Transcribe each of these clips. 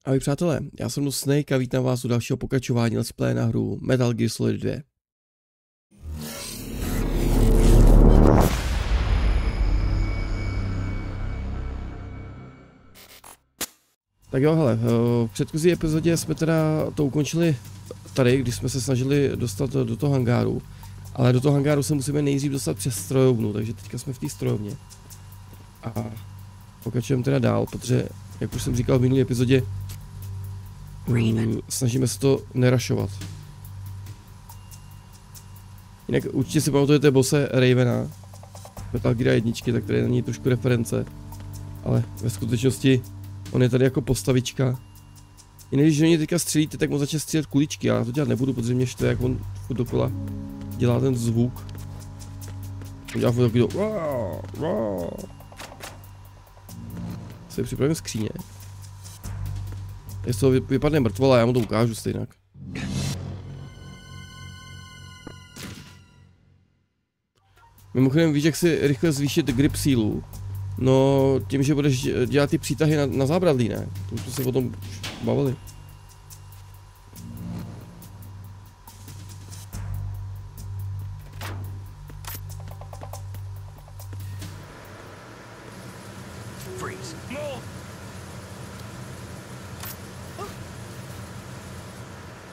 Ahoj přátelé, já jsem Snake a vítám vás u dalšího pokračování Let's Play na hru Metal Gear Solid 2. Tak jo, hele, v předchozí epizodě jsme teda to ukončili tady, když jsme se snažili dostat do toho hangáru. Ale do toho hangáru se musíme nejdřív dostat přes strojovnu, takže teďka jsme v té strojovně. A pokračujeme teda dál, protože, jak už jsem říkal v minulé epizodě, snažíme se to nerašovat. Jinak určitě si pamatujete bose Ravena, Metal Gear 1, tak tady je na něj trošku reference. Ale ve skutečnosti on je tady jako postavička. Jinak když do něj teďka střelíte, tak mu začne střílet kuličky, ale já to dělat nebudu, protože mě štve, jak on furt dokola dělá ten zvuk. On dělá furt takový do... Si připravím skříně. Jestli to vypadne mrtvola, já mu to ukážu stejně. Mimochodem víš, jak si rychle zvýšit grip sílu? No tím, že budeš dělat ty přítahy na zábradlí, ne? To už jsme se o tom bavili.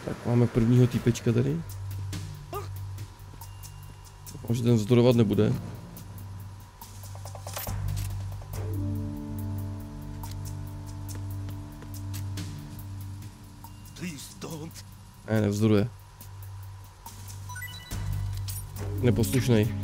Tak máme prvního týpečka tady. Doufám, že ten zdorovat nebude. Ne, nevzdoruje. Neposlušnej.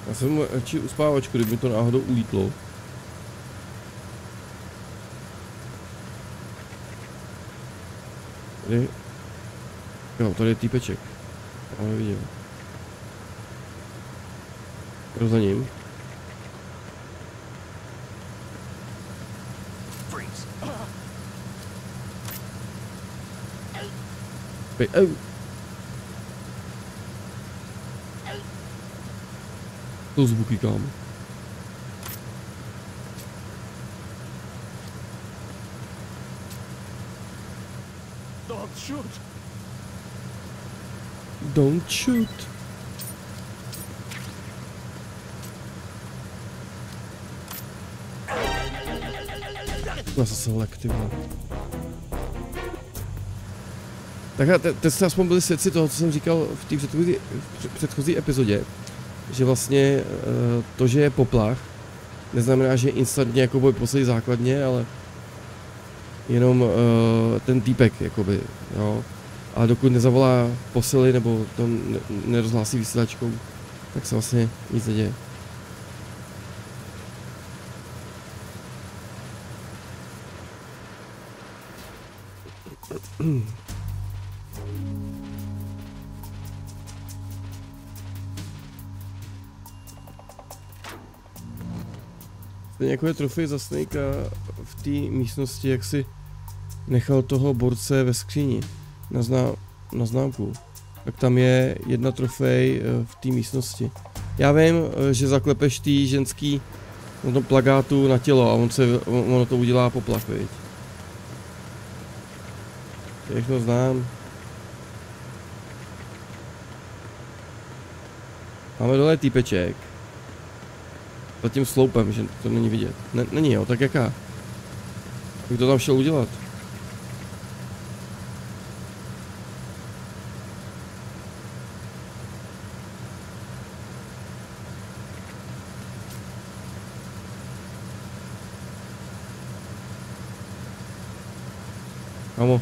Já jsem radši uspávačku, kdyby to náhodou ulítlo. Tady... Jo, tady je týpeček. Já ho nevidím. Jdu za ním. To zvuky kam. Don't shoot. Don't shoot. Zase selektivně. Tak a teď jste aspoň byli svědci toho, co jsem říkal v té předchozí epizodě. Že vlastně to, že je poplach, neznamená, že je instantně jako boj poslední základně, ale jenom ten týpek, jakoby, jo. A dokud nezavolá posily nebo to nerozhlásí vysílačkou, tak se vlastně nic neděje. Stejně jako je trofej za Snakea v té místnosti, jak si nechal toho borce ve skříni na známku. Tak tam je jedna trofej v té místnosti. Já vím, že zaklepeš tý ženský na tom plakátu na tělo a ono to udělá poplach, viď? Všechno znám. Máme dole týpeček. Za tím sloupem, že to není vidět. Není jo, tak jaká? Jak to tam šel udělat? Kamo.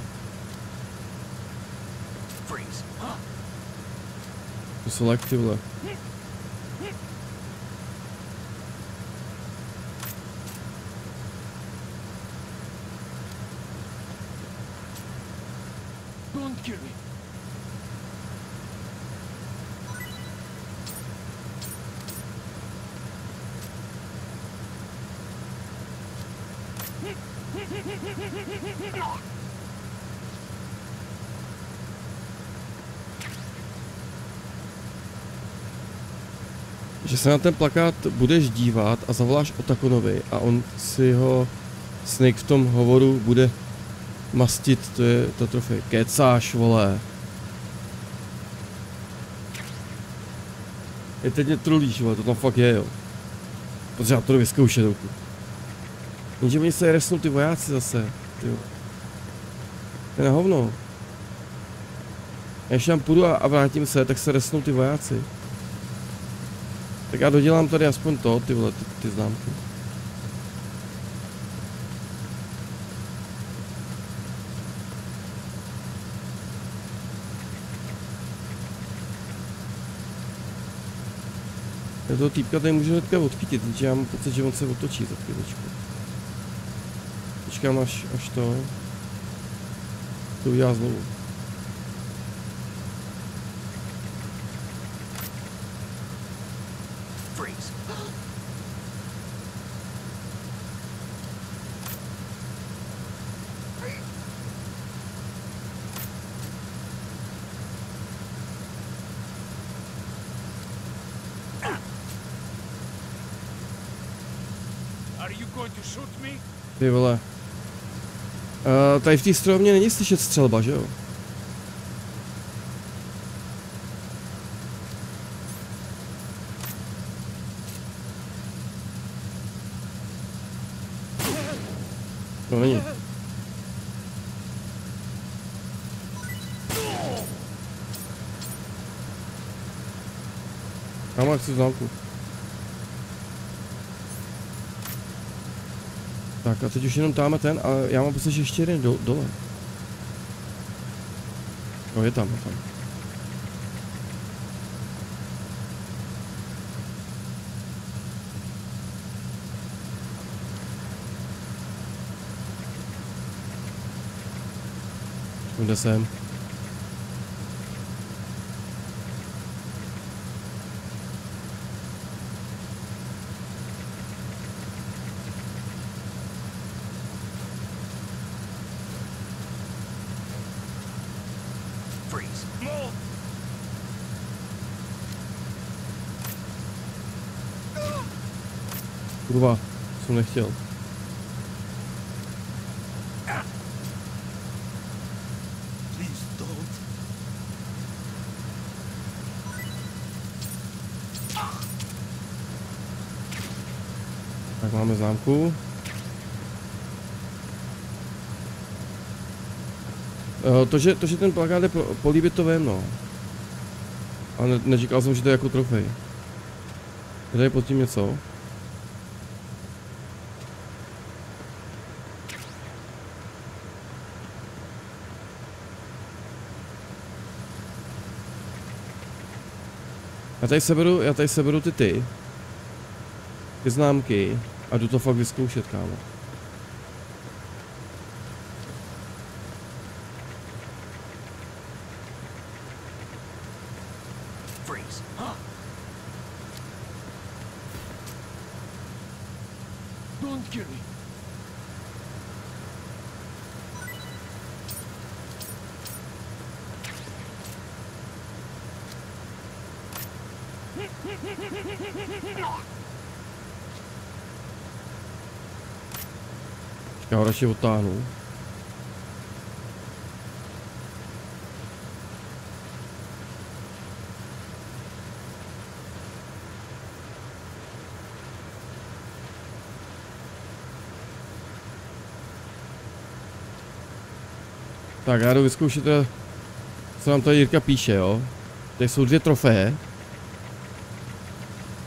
To selektivle. Don't kill me. Že se na ten plakát budeš dívat a zavoláš Otakonovi a on si ho Snake v tom hovoru bude mastit, to je ta trofej. Kecáš, vole. Je teď mě trulíš, vole, to tam fakt je, jo. Protože já to jdu vyzkoušet, doku. Jenže oni se resnou ty vojáci zase, tyjo. To je na hovno. Když tam půjdu a vrátím se, tak se resnou ty vojáci. Tak já dodělám tady aspoň to, ty vole, ty známky. Já toho týpka tady můžu hnedka odchytit, protože já mám pocit, že on se otočí za chvíličku. Počkám až to udělá znovu. Ty vole. Tady v té strojovně není slyšet střelba, že jo? No není. Kámo, chci známku. Tak a teď už jenom táme ten, ale já mám pocit, že ještě jeden dole. No je tam, je tam. Jde sem. Kurva, jsem nechtěl. Tak máme známku. To, že ten plakát je políbit, to vím, no. Ale neříkal jsem, že to je jako trofej. Je tady pod tím něco? Já tady seberu ty známky a jdu to fakt vyzkoušet, kámo. Don't kill me. Já ho radši otáhnu. Tak já jdu vyzkoušet, co nám tady Jirka píše, jo. Tady jsou 2 trofeje.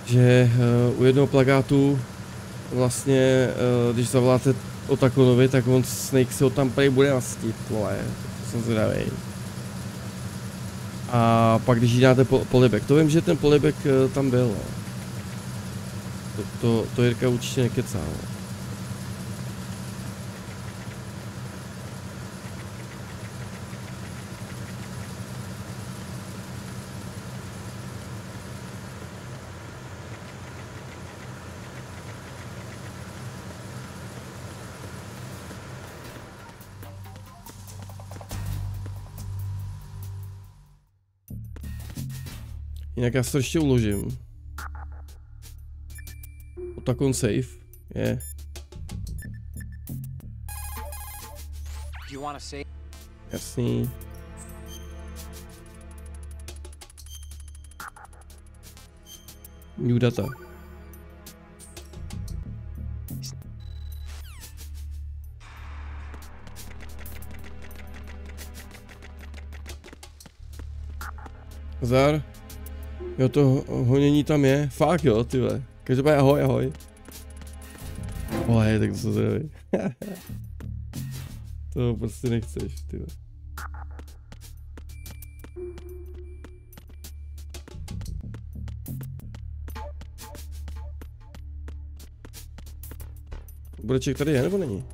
Že u jednoho plakátu vlastně, když zavoláte Otakonovi, tak on Snake si ho tam prý bude mastit, vole, to jsem zvědavý. A pak když jí dáte polibek, to vím, že ten polibek tam byl, no. To Jirka určitě nekecá, no. Jinak já se to ještě uložím. Otakon safe. Je. Jasný. New data. Zar. Jo, to honění tam je. Fakt jo, tyhle. Každopádně ahoj, ahoj. Ohej, tak to se zjevej. To prostě nechceš, tyhle. Breček tady je, nebo není?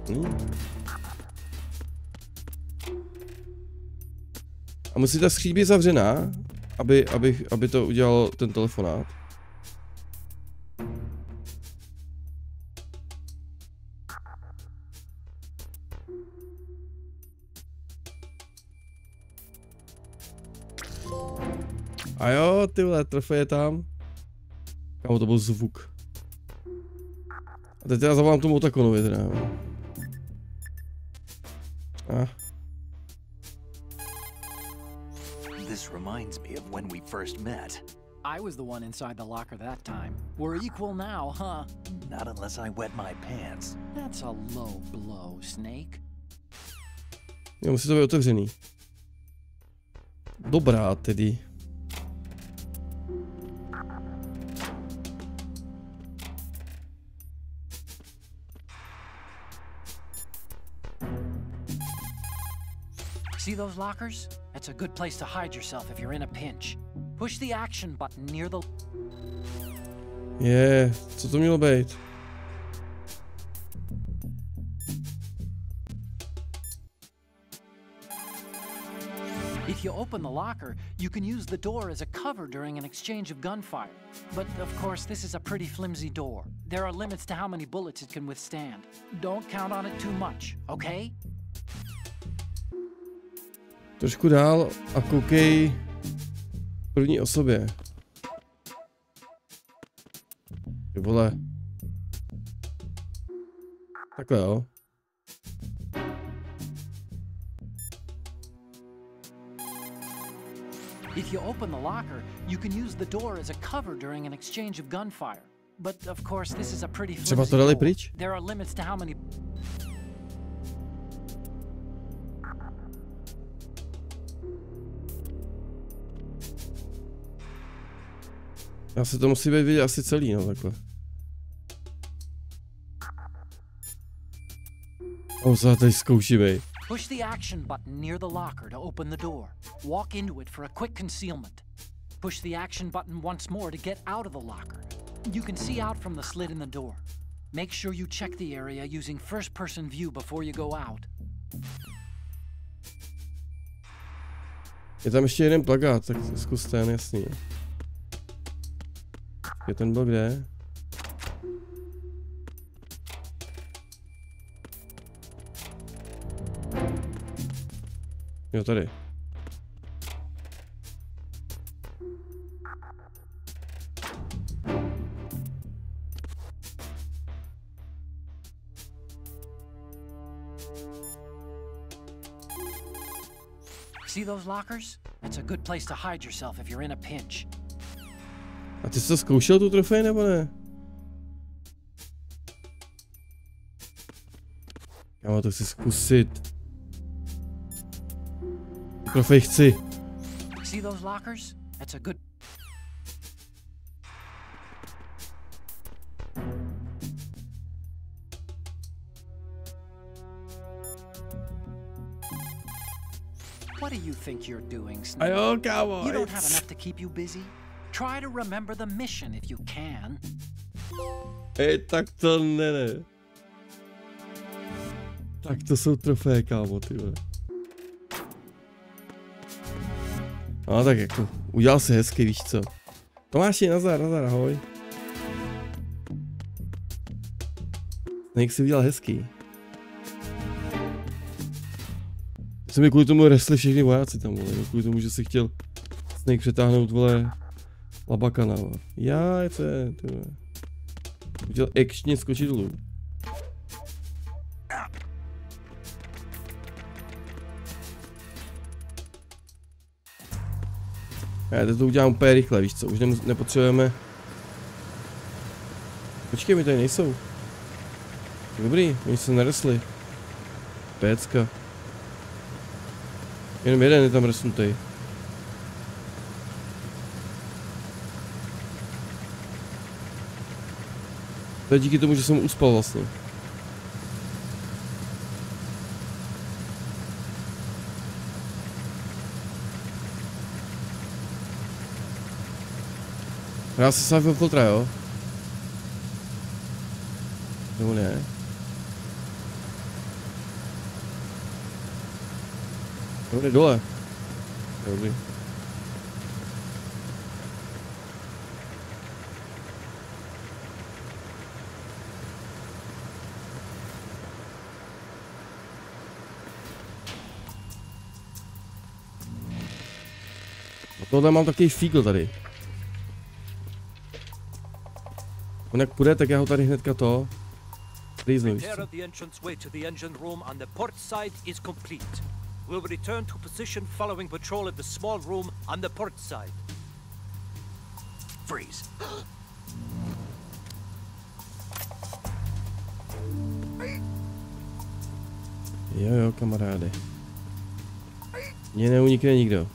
Není. A musí ta skříň být zavřená, aby to udělalo ten telefonát. A jo, tyhle, trofej je tam. Kámo, to byl zvuk. A teď teda zavolám tomu Otakonovi teda. This reminds me of when we first met. I was the one inside the locker that time. We're equal now, huh? Not unless I wet my pants. That's a low blow, Snake. Jo, musí to být otevřený. Dobrá tedy. See those lockers? That's a good place to hide yourself if you're in a pinch. Push the action button near the... Co to mělo být? If you open the locker, you can use the door as a cover during an exchange of gunfire. But of course, this is a pretty flimsy door. There are limits to how many bullets it can withstand. Don't count on it too much, okay? Trošku dál a koukej v první osobě. Ty vole. Takhle jo. If you open the locker, you can use the door as a cover during an exchange of gunfire. But of course, this is a pretty Třeba flimsy to dali door. pryč? There are limits to how many... Já se to musí být vidět asi celý, no takhle. Co tady zkoušíme. Push the action button near the locker to open the door. Walk into it for a quick concealment. Push the action button once more to get out of the locker. You can see out from the slit in the door. Make sure you check the area using first-person view before you go out. Je tam ještě jeden plakát, tak zkus ten, jasný. Je ten byl kde? Jo, tady. See those lockers? It's a good place to hide yourself if you're in a pinch. A ty jsi to zkoušel tu trofej, nebo ne? Já to chci zkusit. Trofej chci. See those lockers? It's a good... What do you think you're doing, Snake? A jo, kámo. You don't have enough to keep you busy? Try to remember the mission if you can. Tak to ne. Tak to jsou trofeje, kámo, ty vole. No tak jako, udělal si hezky, víš co. Tomáši, nazdar, ahoj. Snake si udělal hezký. Se mi kvůli tomu resli všechny vojáci tam, vole, kvůli tomu, že si chtěl Snake přetáhnout, vole, labakana, vole. Já, co je, ty vole. Chtěl actionně skočit dolů. Já teď to udělám úplně rychle, víš co, už nepotřebujeme. Počkej, mi tady nejsou. Dobrý, oni se nerostli. Pécka. Jenom jeden je tam rostnutý. To je díky tomu, že jsem uspal vlastně. Hrál se Cypher filtra, jo? Nebo ne? Dobrý, dole. Dobrý. A tohle mám takový fígl tady. On jak půjde, tak já ho tady hnedka to rýznu, víš co? We'll return to position following patrol at the small room on the port side. Freeze. Jo, kamaráde. Mně neunikne nikdo.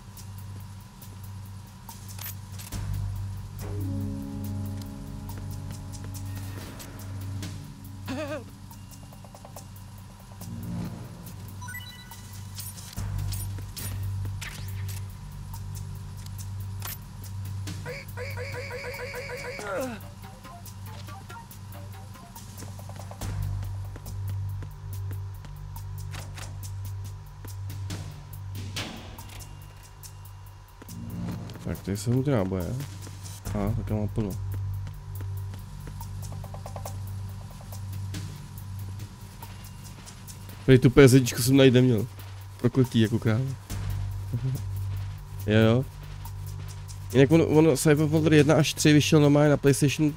Tak, tady jsou ty náboje. A, tak já mám plno. Tady tu PSčku jsem najít neměl. Prokletí jako kráva. Jo. Jinak on Cyberpunk 1 až 3 vyšel normálně na PlayStation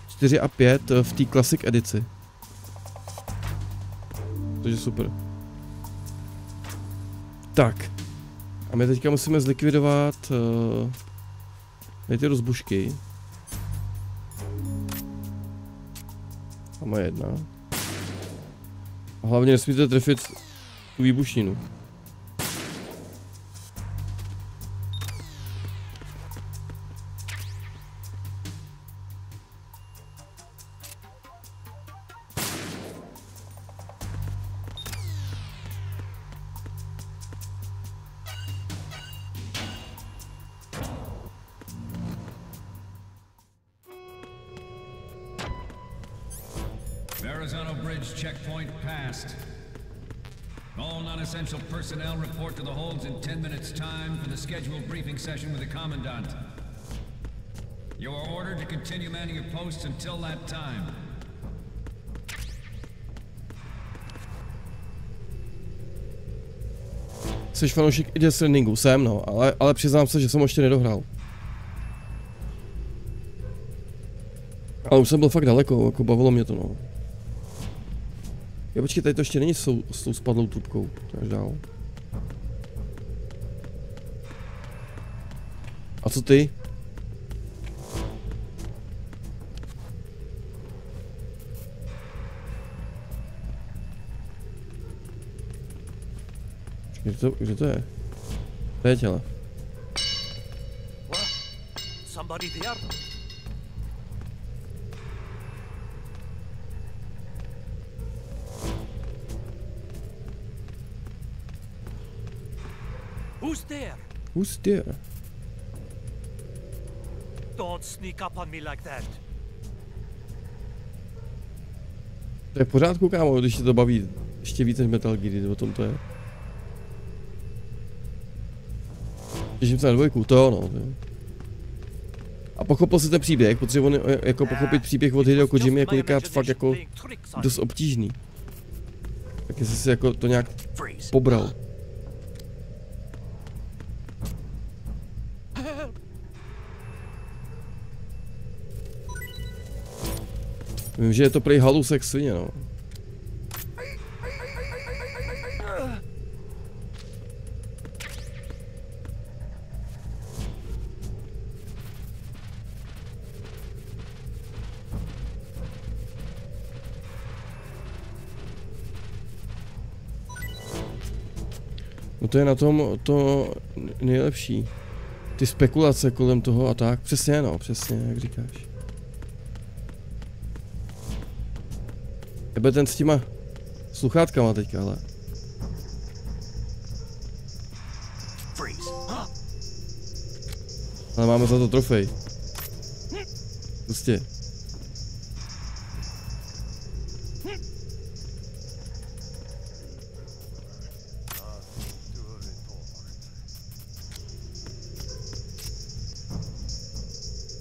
4 a 5 v té Classic edici. Takže super. Tak. A my teďka musíme zlikvidovat ty rozbušky. A má jedna. A hlavně nesmíte trefit tu výbušninu. Checkpoint passed. All non-essential personnel report to the holds in 10 minutes time for the scheduled briefing session with the Commandant. You are ordered to continue manning your posts until that time. Jsi fanoušek i Death Strandingu, jsem no, ale přiznám se, že jsem ho ještě nedohrál. Ale už jsem byl fakt daleko, jako bavilo mě to no. Jo, počkej, tady to ještě není s tou spadlou trubkou, to až dál. A co ty? Kde to je? Teď ale. Somebody there. Who's there? Who's there? Don't sneak up on me like that. To je v pořádku, kámo, když tě to baví ještě víc než Metal Gear, o tom to je. Těším se na dvojku, to jo no. To je. A pochopil si ten příběh, protože on jako pochopit příběh od Hideo Kojimy je kolikrát fakt jako dost obtížný. Tak jestli si jako to nějak pobral. Vím, že je to prej halusek svině, no. No to je na tom to nejlepší. Ty spekulace kolem toho a tak. Přesně, no, přesně, jak říkáš. Jebe ten s těma sluchátkama teďka, ale. Ale máme za to trofej. Prostě.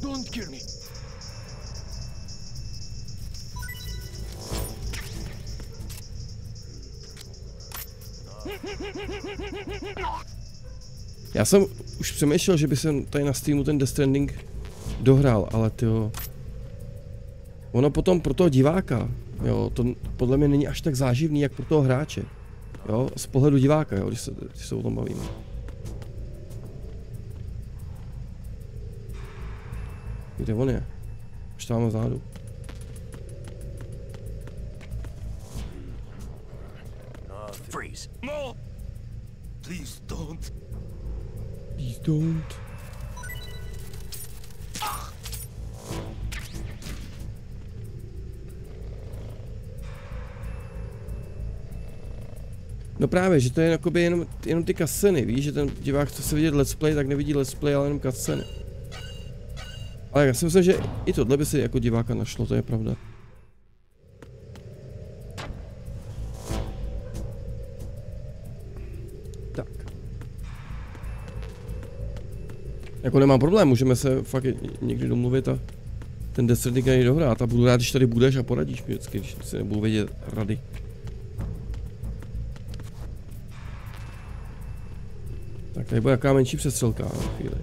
Don't kill me. Já jsem už přemýšlel, že by jsem tady na streamu ten Death Stranding dohrál, ale tyjo. Ono potom pro toho diváka, jo, to podle mě není až tak záživný, jak pro toho hráče. Jo, z pohledu diváka, jo, když se o tom bavíme. Kde on je? Už tam vzadu. Freeze. No! Please don't. Please don't. No právě, že to je jakoby jenom ty cutsceny, víš, že ten divák chce se vidět let's play, tak nevidí let's play, ale jenom cutsceny. Ale já si myslím, že i tohle by si jako diváka našlo, to je pravda. Tak. Jako nemám problém, můžeme se fakt někdy domluvit a ten Death Stranding ani dohrát a budu rád, když tady budeš a poradíš mi vždycky, když si nebudu vědět rady. Tak tady bude jaká menší přestřelka na chvíli.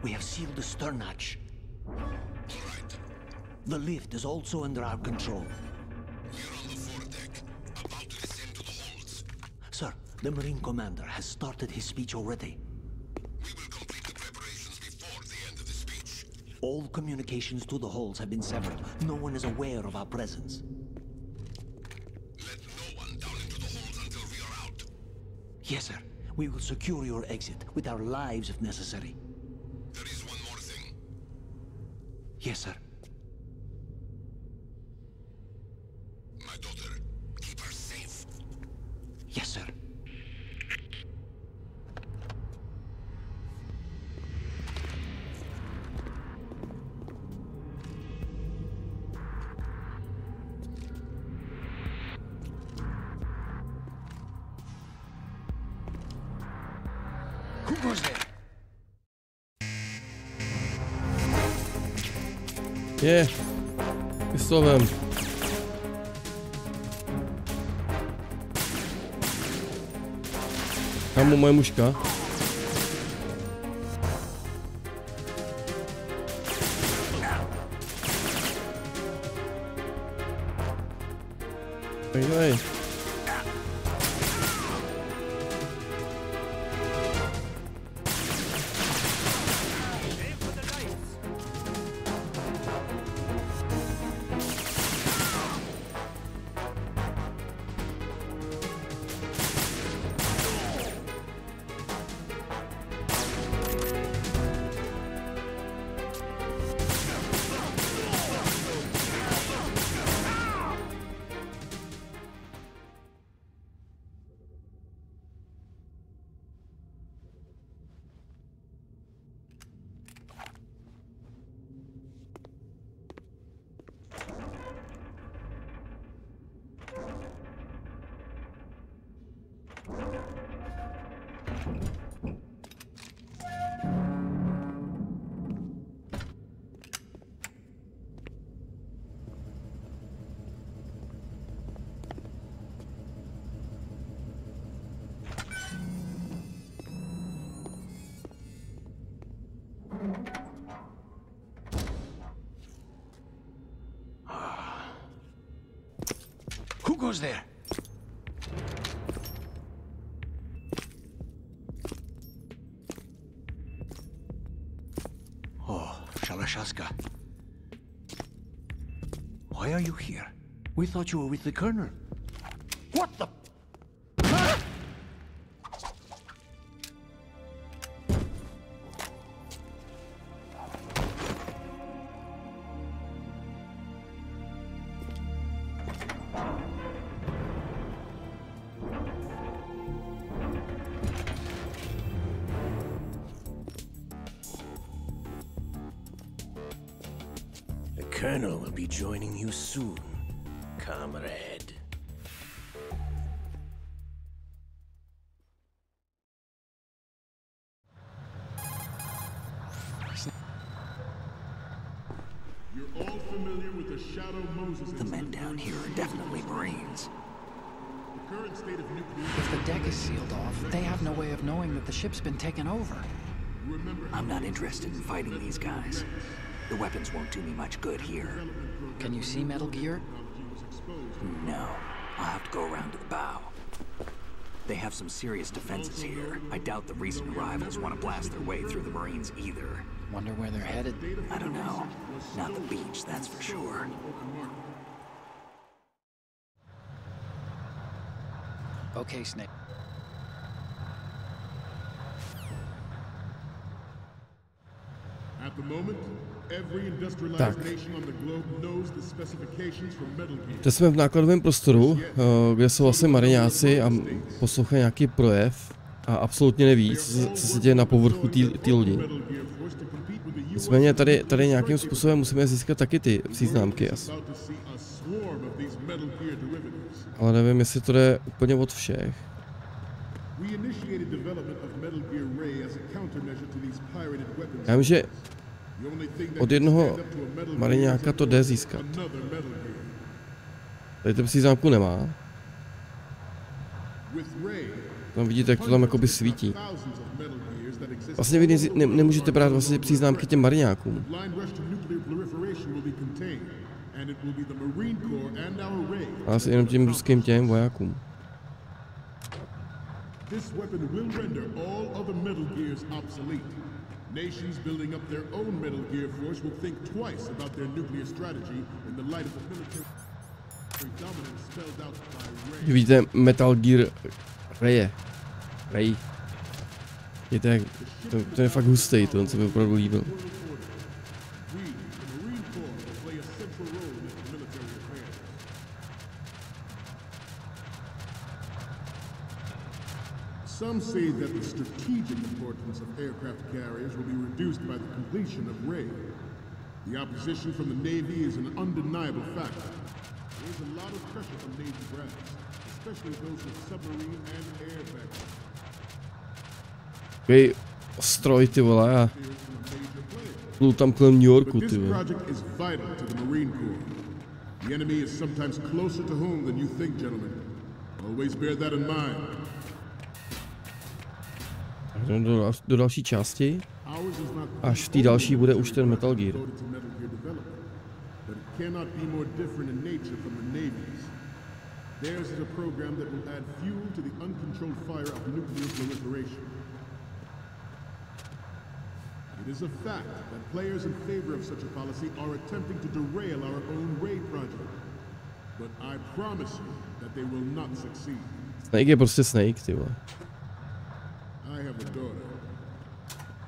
We have sealed the stern hatch. The lift is also under our control. We're on the foredeck, about to descend to the holds. Sir, the Marine Commander has started his speech already. We will complete the preparations before the end of the speech. All communications to the holds have been severed. No one is aware of our presence. Let no one down into the holds until we are out. Yes, sir. We will secure your exit with our lives if necessary. There is one more thing. Yes, sir. My daughter, keep her safe. Yes, sir. Who goes there? Je, pistolem. Tam moje mužka. Dej. Who goes there? Oh, Shalashaska. Why are you here? We thought you were with the Colonel. What the? The Colonel will be joining you soon, comrade. You're all familiar with the Shadow Moses. The men down here are definitely Marines. The current state of nuclear. If the deck is sealed off, they have no way of knowing that the ship's been taken over. I'm not interested in fighting these guys. The weapons won't do me much good here. Can you see Metal Gear? No. I'll have to go around to the bow. They have some serious defenses here. I doubt the recent arrivals want to blast their way through the Marines either. Wonder where they're headed. I don't know. Not the beach, that's for sure. Okay, Snake. At the moment, every industrialized nation on the globe knows the specifications for Metal Gear. Teď jsme v nákladovém prostoru, kde jsou vlastně mariňáci a poslouchají nějaký projev a absolutně neví, co se děje na povrchu té lodi. Nicméně tady nějakým způsobem musíme získat taky ty příznámky asi. Ale nevím, jestli to jde úplně od všech. Já vím, že od jednoho mariňáka to jde získat. Tady ten příznámku nemá. Tam vidíte, jak to tam jakoby svítí. Vlastně vy nemůžete brát vlastně příznámky těm mariňákům. Ale asi jenom těm ruským těm vojákům. Nations building up their own Metal Gear force will think twice about their nuclear strategy in the light of the military dominance spelled out by Ray. Vidíte Metal Gear Ray. To je fakt hustý, to on se mi opravdu líbil. Some say that the strategic importance of aircraft carriers will be reduced by the completion of Ray. The opposition from the Navy is an undeniable factor. There's a lot of pressure from Navy brass, especially those with submarine and air background. Takový stroj, ty vole, a plul tam kolem New Yorku, ty vole. But this project is vital to the Marine Corps. The enemy is sometimes closer to home than you think, gentlemen. Always bear that in mind. Do další části, až v té další bude už ten Metal Gear. It is a fact that players in favor of such a policy are attempting to derail our own Ray project. But I promise you that they will not succeed. Snake je prostě Snake, ty vole. I have a daughter,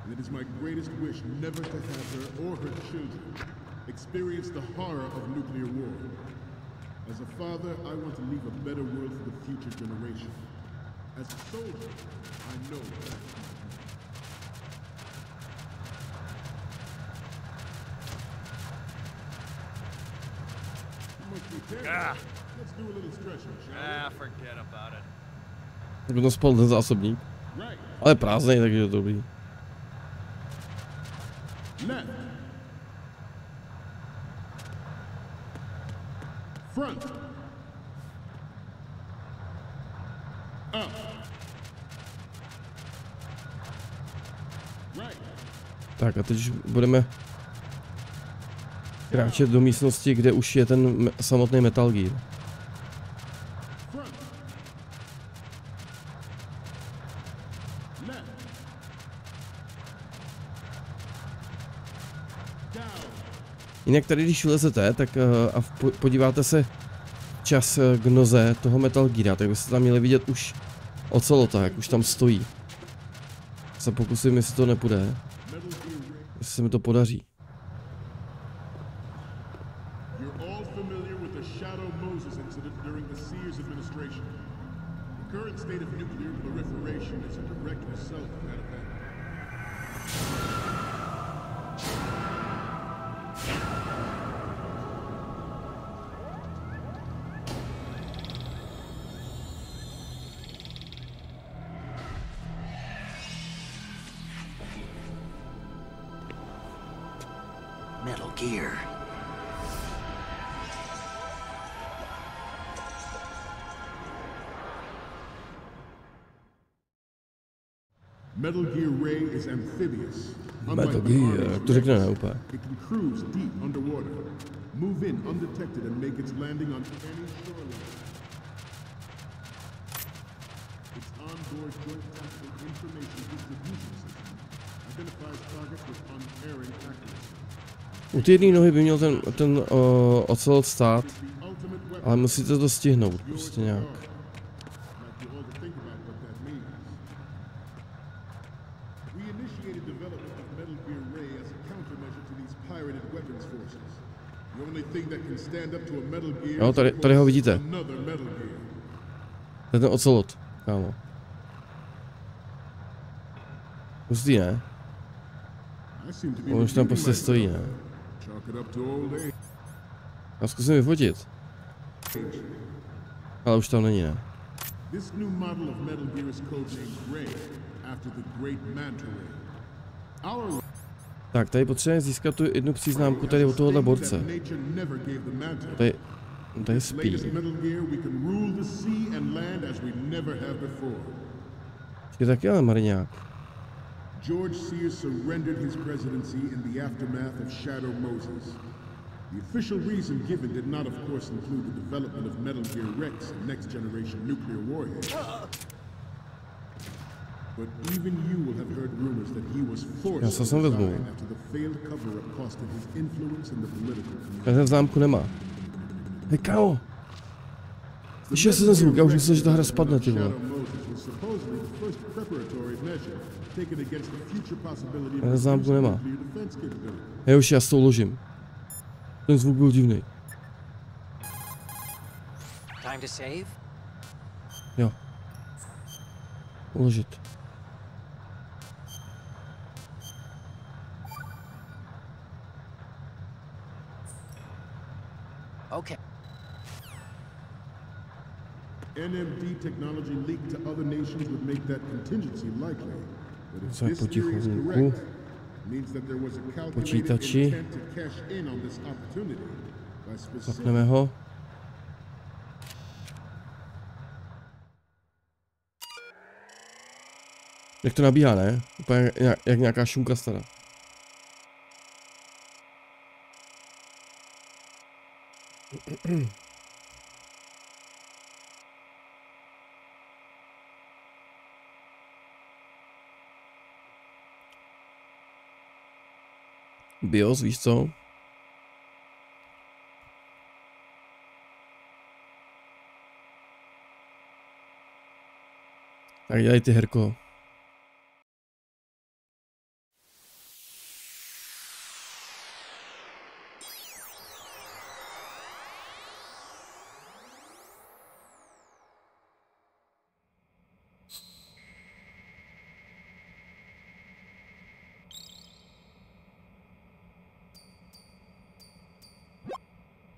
and it is my greatest wish never to have her or her children experience the horror of nuclear war. As a father, I want to leave a better world for the future generation. As a soldier, I know that. Forget about it. Kdo spal ten zásobník? Ale prázdnej, takže je to dobrý. Left. Front. Up. Right. Tak a teď už budeme kráčet do místnosti, kde už je ten samotný Metal Gear. Front. Left. Down. Jinak tady, když vylezete, tak a podíváte se čas k noze toho Metal Geara, tak byste tam měli vidět už ocelota, jak už tam stojí. Se pokusím, jestli to nepůjde. Jestli se mi to podaří. You're all familiar with the Shadow Moses incident during the Sears administration. The current state of nuclear proliferation is a direct result of that event. Metal Gear. Metal Gear Ray is amphibious. Metal Gear, to řekne ne úplně. It can cruise deep underwater, move in undetected and make its landing on any shoreline. Its onboard joint tactical information distribution system identifies targets with unerring accuracy. U té jedné nohy by měl ten ocelot stát, ale musíte to stihnout, prostě nějak. Jo, tady ho vidíte. To je ten ocelot, kámo. Hustý, ne? On už tam prostě stojí, ne? Já zkusím vyfotit. Ale už tam není, ne? Tak, tady potřebujeme získat tu jednu příznámku tady od tohohle borce. Tady spí. Je taky ale marňák. George Sears surrendered his presidency in the aftermath of Shadow Moses. The official reason given did not, of course, include the development of Metal Gear Rex and next-generation nuclear warheads. But even you will have heard rumors that he was forced to resign after the failed cover-up costed his influence in the political community. Ten známku nemá. Hej, kámo! Ještě se ten zvuk, já už myslím, že ta hra spadne, ty vole. Ten známku nemá. Já už já s tou ložím. Ten zvuk byl divný. Jo. Uložit. Okay. NMD technology leaked to other nations would make that contingency likely. But if this theory is correct, it means that there was a calculated intent to cash in on this opportunity by specific. Zapneme ho. Jak to nabíhá, ne? Úplně jak nějaká šumka stará. BIOS, víš co? Tak dělej ty, herko.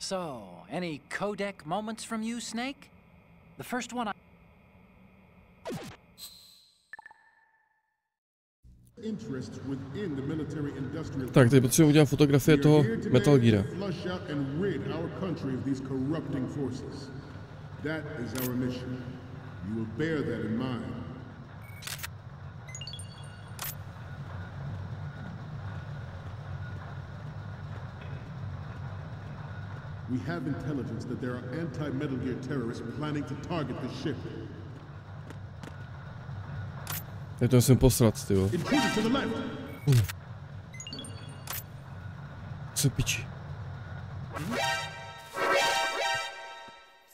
So, any codec moments from you, Snake? The first one interests within the military industrial. Tak, teď potřebuji udělat fotografie toho Metal Geara. Flush out and rid our country of these corrupting forces. That is our mission. You will bear that in mind. We have intelligence that there are anti-Metal Gear terrorists planning to target the ship. Já to musím posrat, tyjo. Intruder to the left. Co piči.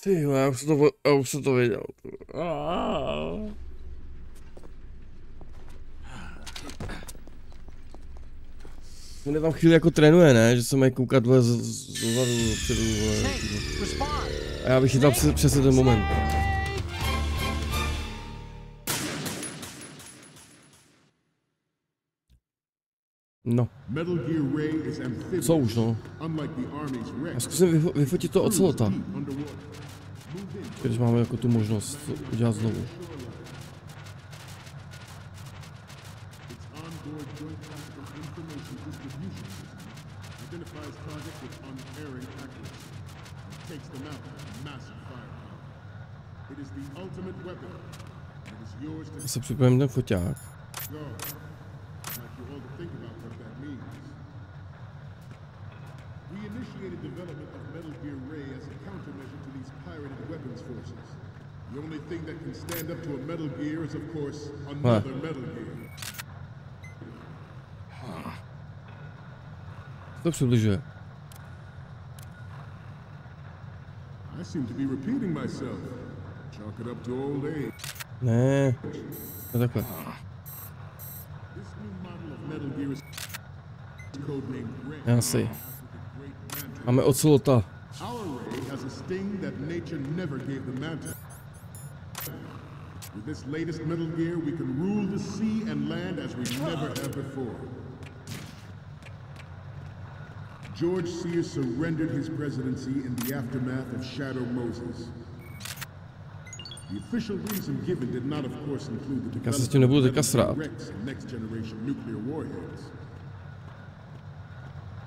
Ty, já už jsem to věděl. On je tam chvíli jako trénuje, ne? Že se mají koukat zozadu, dopředu, a já bych chytal přesně ten moment. No. Co už, no? Já zkusím vyfotit to ocelota. Když máme jako tu možnost to udělat znovu. Já se připravím ten foťák. We initiated development of Metal Gear Ray as a countermeasure to these pirated weapons forces. The only thing that can stand up to a Metal Gear is, of course, another Metal Gear. To přibližuje. I seem to be repeating myself. Chalk it up to old age. Ne, to takhle. This new model of Metal Gear is codenamed Ray. Já si. Máme ocelota. Our Ray has a sting that nature never gave the Manta. With this latest Metal Gear, we can rule the sea and land as we never have before. George Sears surrendered his presidency in the aftermath of Shadow Moses. The official reason given did not, of course, include the development of next generation nuclear warheads.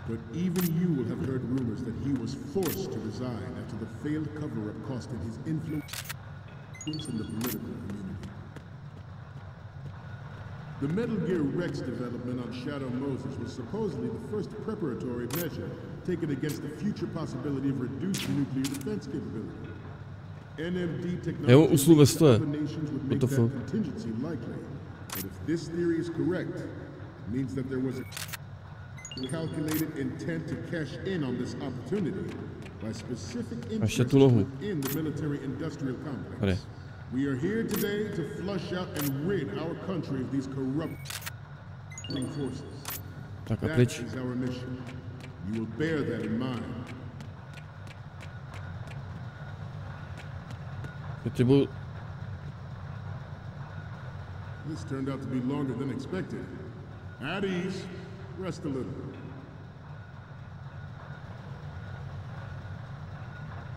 But even you will have heard rumors that he was forced to resign after the failed cover-up costing his influence in the political community. The Metal Gear Rex development on Shadow Moses was supposedly the first preparatory measure taken against the future possibility of reduced nuclear defense capability. NMD technology nations would make that contingency likely. But if this theory is correct, it means that there was a calculated intent to cash in on this opportunity by specific interests within the military-industrial complex. We are here today to flush out and rid our country of these corrupting forces. That is our mission. You will bear that in mind. This turned out to be longer than expected. At ease. Rest a little.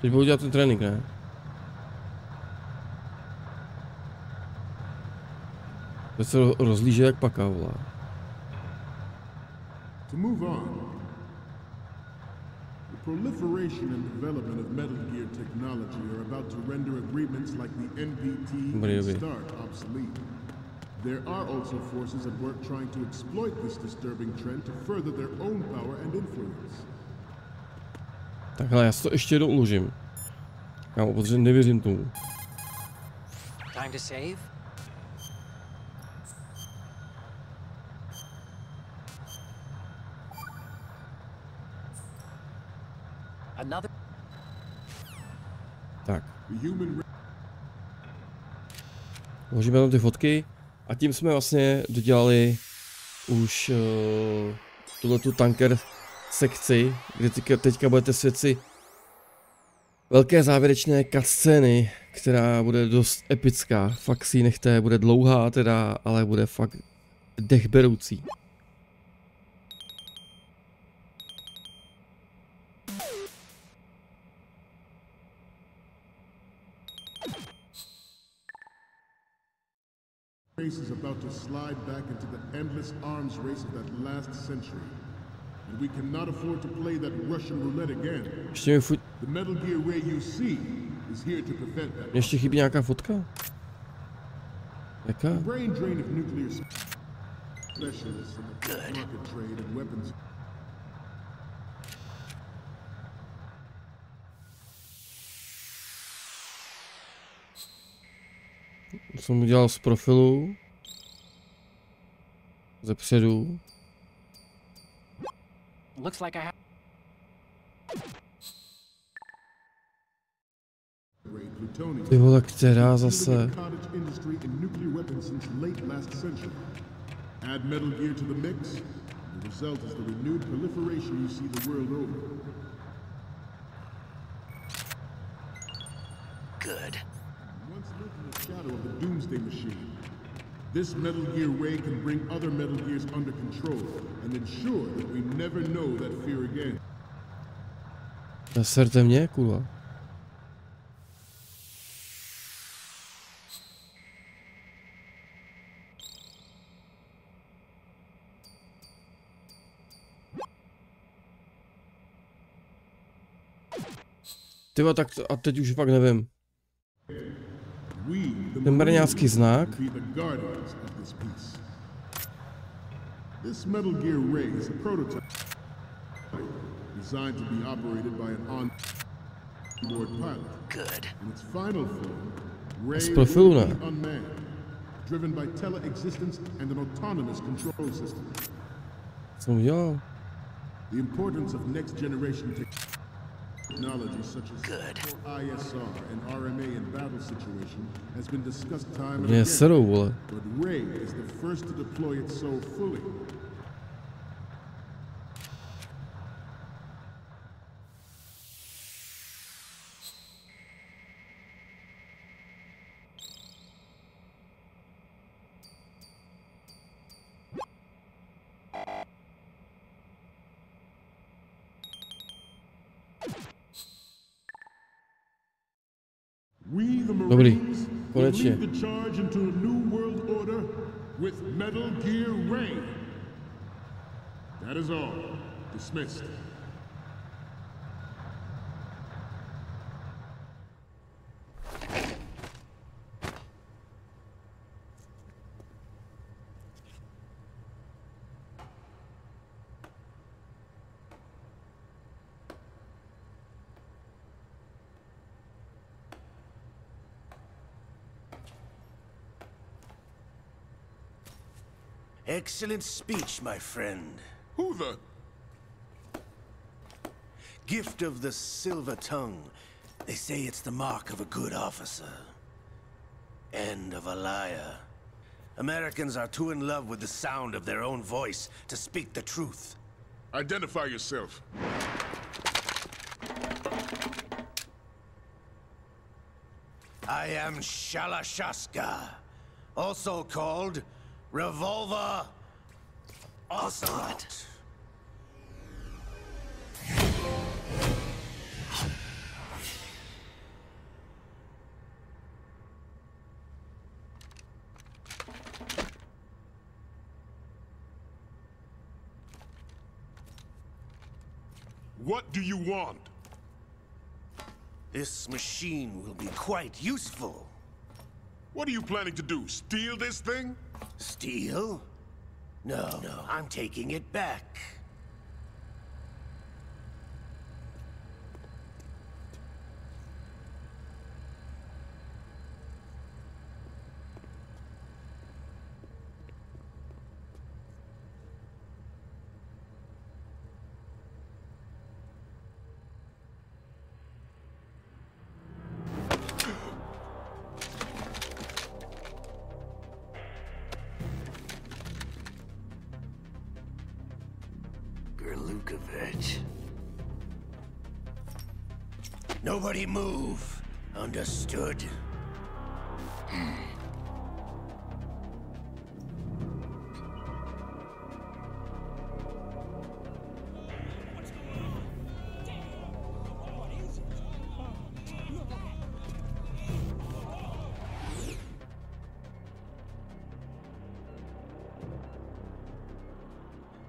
Teď budu dělat ten trénink, ne? To se rozlíže jak paka, volá. To move on. The proliferation and development of Metal Gear technology are about to render agreements like the NPT and START obsolete. There are also forces at work trying to exploit this disturbing trend to further their own power and influence. Takhle, já si to ještě jednou uložím. Kámo, protože nevěřím tomu. Time to save? Another. Tak. Uložíme tam ty fotky a tím jsme vlastně dodělali už tuhletu tanker sekci, kde teďka budete svědci velké závěrečné cutscény, která bude dost epická. Fakt si ji nechte, bude dlouhá teda, ale bude fakt dechberoucí. race is about to slide back into the endless arms race of that last century. And we cannot afford to play that Russian roulette again. The Metal Gear Ray you see is here to prevent that. Ještě chybí nějaká fotka? Jaká? Brain drain of nuclear specialists in the market trade and weapons. Jsem udělal z profilu. Ze předu. Looks like I have. Ty vole, která zase? Add Metal Gear to the mix, the result is the renewed proliferation you see the world over. Good. Once lived in the shadow of the Doomsday Machine, this Metal Gear Ray can bring other Metal Gears under control and ensure that we never know that fear again. Serte mě, kurva. Tyva, tak a teď už fakt nevím. Ten brňácký znak. This Metal Gear Ray is a prototype designed to be operated by an on-board pilot. Good. In its final form, Ray Z profilu will ne. be unmanned, driven by teleexistence and an autonomous control system. Co udělal? The importance of next generation technology such as Good. ISR and RMA in battle situation has been discussed time and Mě again. serou, vole. But Ray is the first to deploy it so fully. We the Dobrý, Marines will konečně. lead the charge into a new world order with Metal Gear Ray. That is all. Dismissed. Excellent speech, my friend. Who the? Gift of the silver tongue. They say it's the mark of a good officer. End of a liar. Americans are too in love with the sound of their own voice to speak the truth. Identify yourself. I am Shalashaska, also called Revolver Ocelot. What do you want? This machine will be quite useful. What are you planning to do? Steal this thing? Steal? No, I'm taking it back. Nobody move. Understood?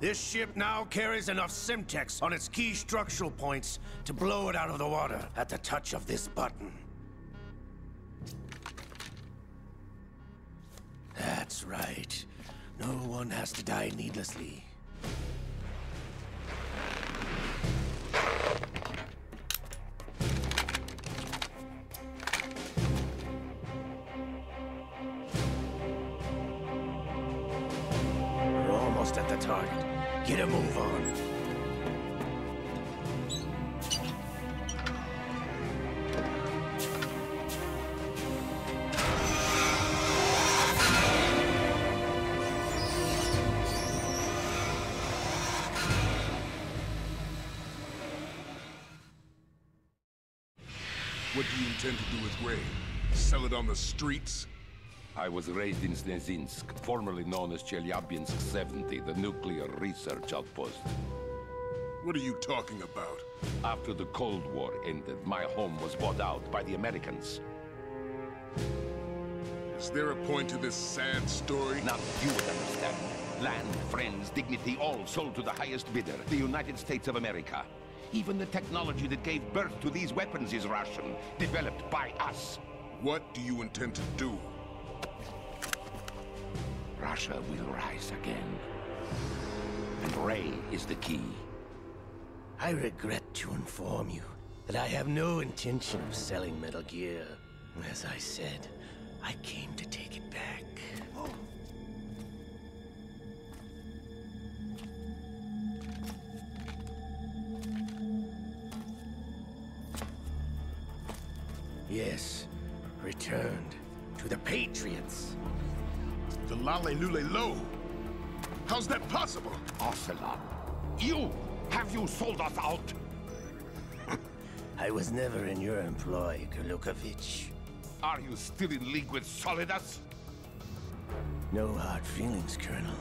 This ship now carries enough Simtex on its key structural points to blow it out of the water at the touch of this button. That's right. No one has to die needlessly. We're almost at the target. Get a move on. What do you intend to do with Ray? Sell it on the streets? I was raised in Snezinsk, formerly known as Chelyabinsk 70, the nuclear research outpost. What are you talking about? After the Cold War ended, my home was bought out by the Americans. Is there a point to this sad story? Now you would understand. Land, friends, dignity, all sold to the highest bidder, the United States of America. Even the technology that gave birth to these weapons is Russian, developed by us. What do you intend to do? Russia will rise again. And Ray is the key. I regret to inform you that I have no intention of selling Metal Gear. As I said, I came to take it back. Yes, returned to the Patriots. The Lale Lule Lo? How's that possible? Ocelot, have you sold us out? I was never in your employ, Kurlukovich. Are you still in league with Solidas? No hard feelings, Colonel.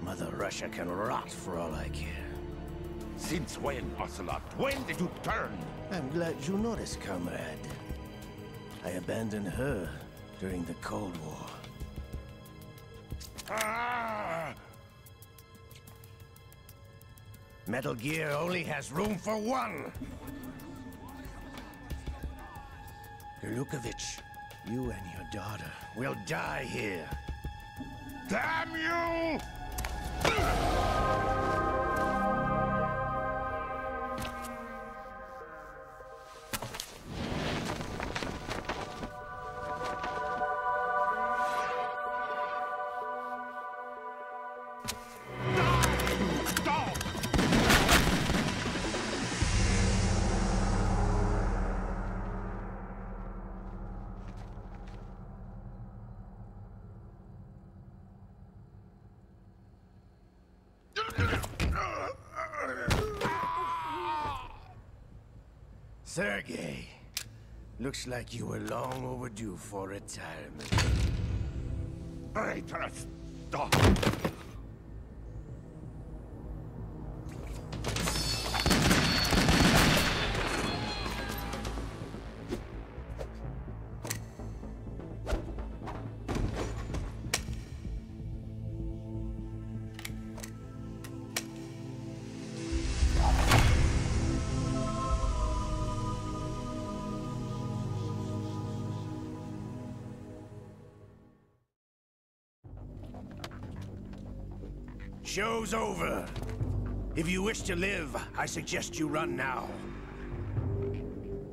Mother Russia can rot for all I care. Since when, Ocelot? When did you turn? I'm glad you noticed, comrade. I abandoned her during the Cold War. Ah! Metal Gear only has room for one! Kurlukovich, you and your daughter will die here. Damn you! Sergei, looks like you were long overdue for retirement. Traitorous dog! Show's over. If you wish to live, I suggest you run now.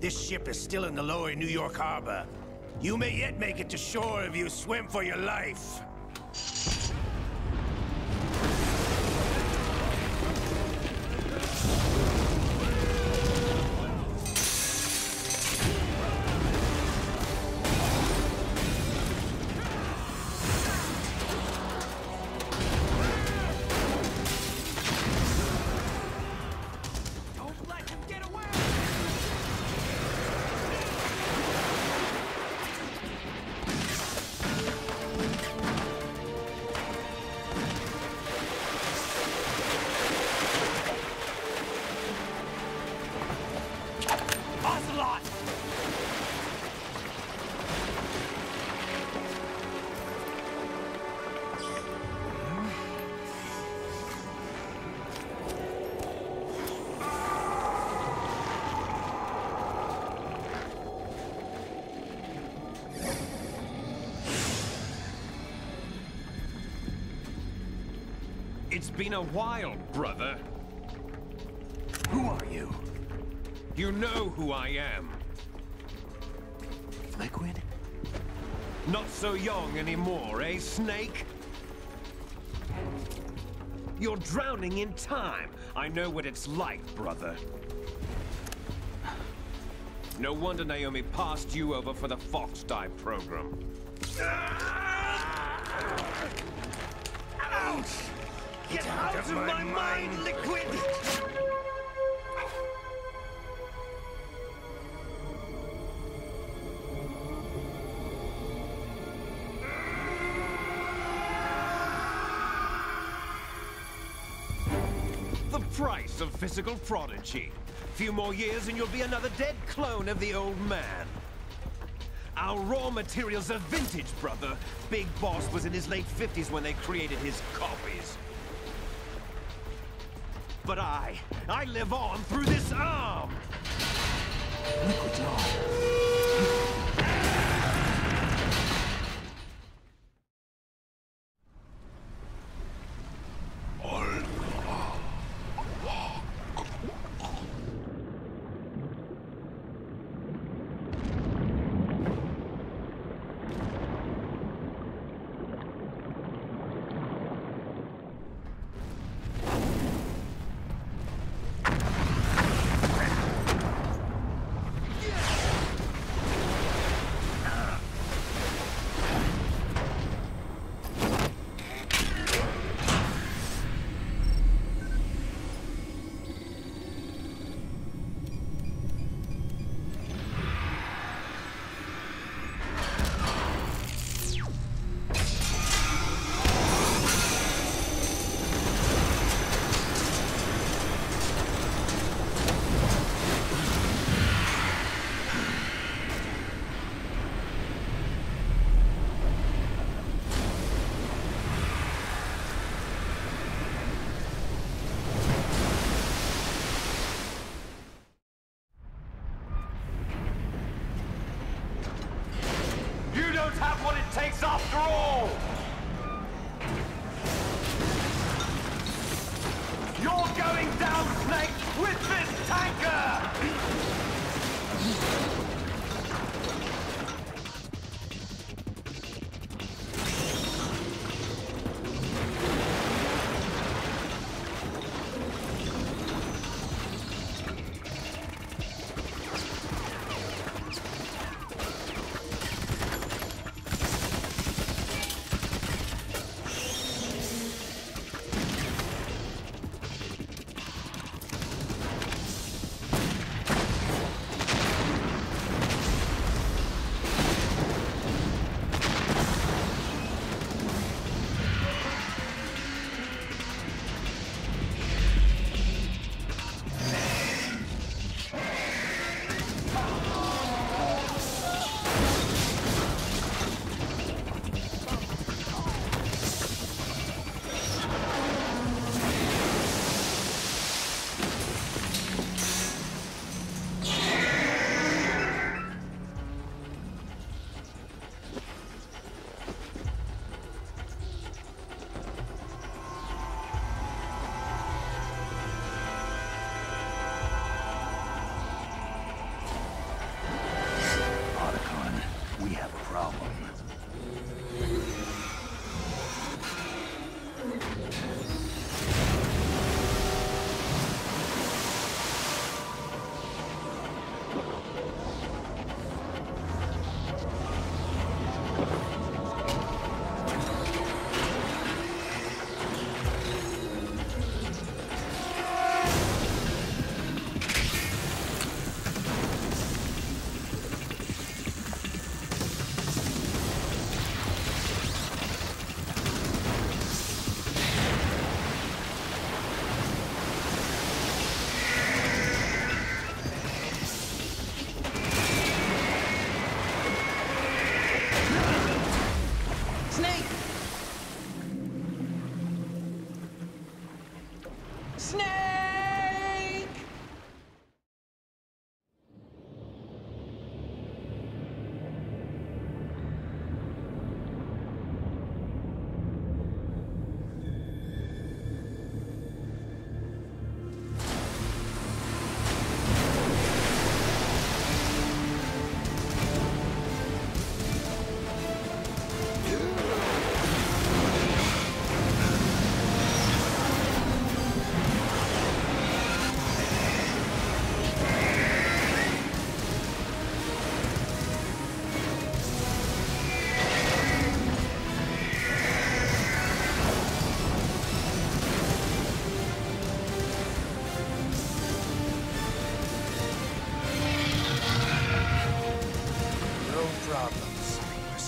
This ship is still in the lower New York harbor. You may yet make it to shore if you swim for your life. It's been a while, brother. Who are you? You know who I am. Liquid? Not so young anymore, eh, Snake? You're drowning in time. I know what it's like, brother. No wonder Naomi passed you over for the Fox Dive program. Ouch! Get out of my mind, Liquid! The price of physical prodigy. Few more years and you'll be another dead clone of the old man. Our raw materials are vintage, brother. Big Boss was in his late 50s when they created his copies. But I live on through this arm! Liquid's on. Have what it takes after all! You're going down, Snake, with this tanker!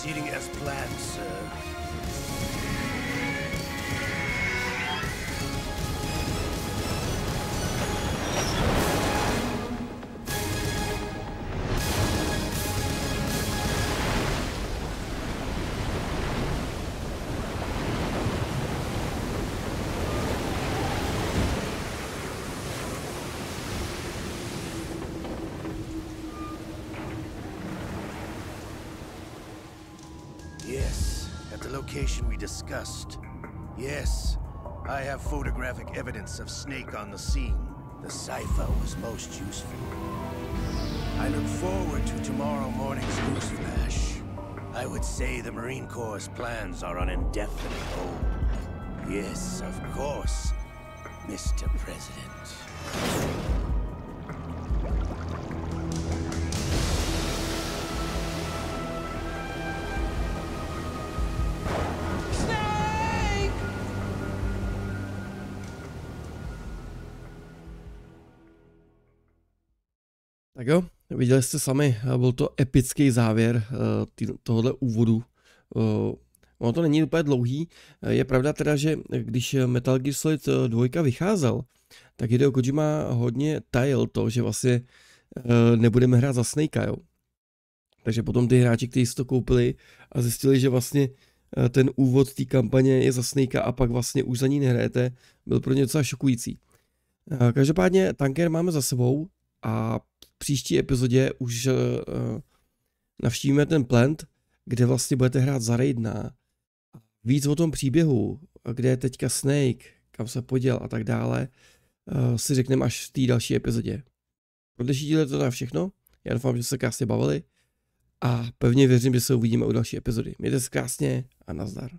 proceeding as planned, sir. Yes, at the location we discussed. Yes, I have photographic evidence of Snake on the scene. The cipher was most useful. I look forward to tomorrow morning's news flash. I would say the Marine Corps' plans are on indefinite hold. Yes, of course, Mr. President. Tak jo, viděli jste sami, byl to epický závěr tohohle úvodu. Ono to není úplně dlouhý. Je pravda teda, že když Metal Gear Solid 2 vycházel, tak Hideo Kojima hodně tajil to, že vlastně nebudeme hrát za Snakea, jo. Takže potom ty hráči, kteří si to koupili a zjistili, že vlastně ten úvod té kampaně je za Snakea a pak vlastně už za ní nehrajete, byl pro ně docela šokující. Každopádně tanker máme za sebou a v příští epizodě už navštívíme ten plant, kde vlastně budete hrát za Raidena. Víc o tom příběhu, kde je teďka Snake, kam se poděl a tak dále, si řekneme až v té další epizodě. Pro dnešní díl je to na všechno. Já doufám, že se krásně bavili a pevně věřím, že se uvidíme u další epizody. Mějte se krásně a nazdar.